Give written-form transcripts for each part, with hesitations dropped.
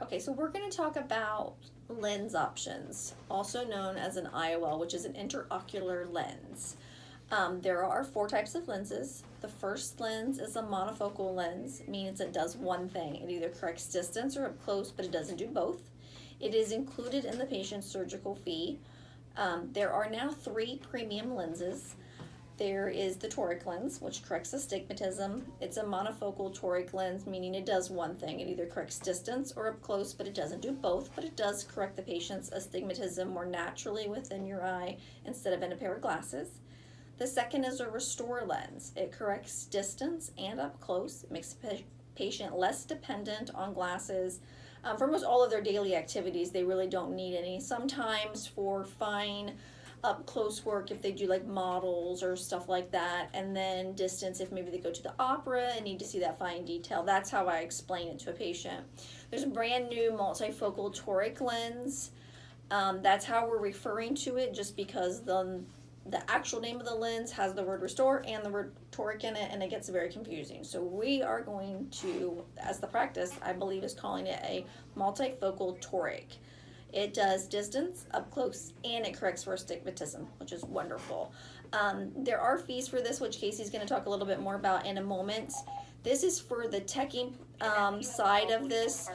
Okay, so we're going to talk about lens options, also known as an IOL, which is an intraocular lens. There are four types of lenses. The first lens is a monofocal lens, means it does one thing. It either corrects distance or up close, but it doesn't do both. It is included in the patient's surgical fee. There are now three premium lenses. There is the toric lens, which corrects astigmatism. It's a monofocal toric lens, meaning it does one thing. It either corrects distance or up close, but it doesn't do both. But it does correct the patient's astigmatism more naturally within your eye instead of in a pair of glasses. The second is a restore lens. It corrects distance and up close. It makes the patient less dependent on glasses. For most all of their daily activities, they really don't need any. Sometimes for fine up close work, if they do like models or stuff like that, and then distance if maybe they go to the opera and need to see that fine detail. That's how I explain it to a patient. There's a brand new multifocal toric lens. That's how we're referring to it, just because the actual name of the lens has the word restore and the word toric in it, and it gets very confusing. So we are going to, as the practice, I believe, is calling it a multifocal toric. It does distance, up close, and it corrects for astigmatism, which is wonderful. There are fees for this, which Casey's going to talk a little bit more about in a moment. This is for the teching side of this.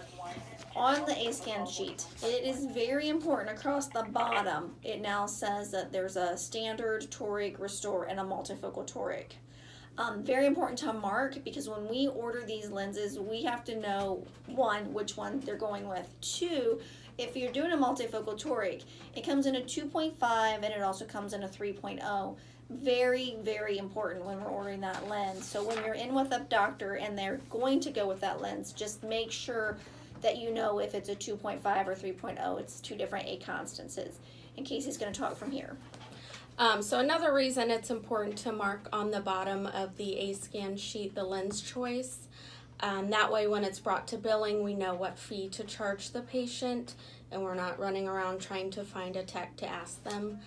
On the A-scan sheet, it is very important across the bottom. It now says that there's a standard toric, restore, and a multifocal toric. Very important to mark, because when we order these lenses, we have to know, one, which one they're going with. Two, if you're doing a multifocal toric, it comes in a 2.5 and it also comes in a 3.0. Very, very important when we're ordering that lens. So when you're in with a doctor and they're going to go with that lens, just make sure that you know if it's a 2.5 or 3.0. It's two different A constances. And Casey's going to talk from here. So another reason it's important to mark on the bottom of the A-scan sheet the lens choice. That way when it's brought to billing, we know what fee to charge the patient, and we're not running around trying to find a tech to ask them.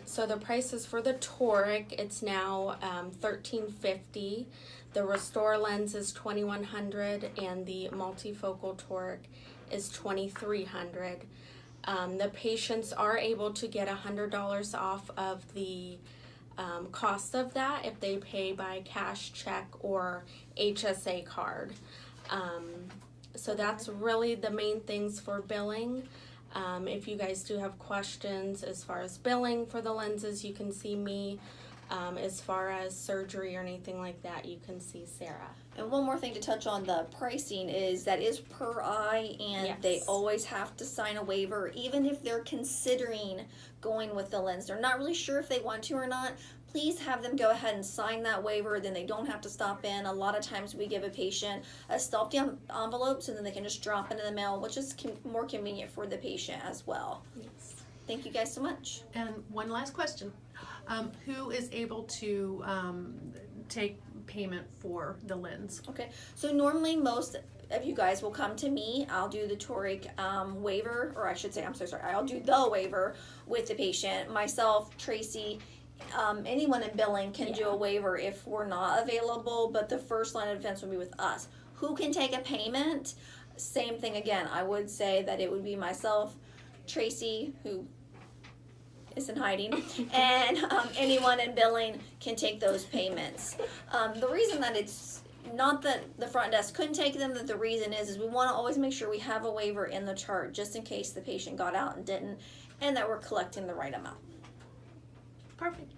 So the prices for the toric, it's now $1,350. The restore lens is $2,100, and the multifocal toric is $2,300. The patients are able to get $100 off of the cost of that if they pay by cash, check, or HSA card. So that's really the main things for billing. If you guys do have questions as far as billing for the lenses, you can see me. As far as surgery or anything like that, you can see Sarah. And one more thing to touch on the pricing is that is per eye, and Yes. they always have to sign a waiver, even if they're considering going with the lens. They're not really sure if they want to or not. Please have them go ahead and sign that waiver, then they don't have to stop in. A lot of times we give a patient a stuffed envelope so then they can just drop into the mail, which is more convenient for the patient as well. Yes. Thank you guys so much. And one last question. Who is able to take payment for the lens? Okay, so normally most of you guys will come to me. I'll do the toric waiver, or I should say, I'm so sorry, I'll do the waiver with the patient. Myself, Tracy, anyone in billing can do a waiver if we're not available, but the first line of defense would be with us. Who can take a payment? Same thing again. I would say that it would be myself, Tracy, who is in hiding, and anyone in billing can take those payments. The reason that it's not that the front desk couldn't take them, that the reason is we want to always make sure we have a waiver in the chart just in case the patient got out and didn't, and that we're collecting the right amount. Perfect.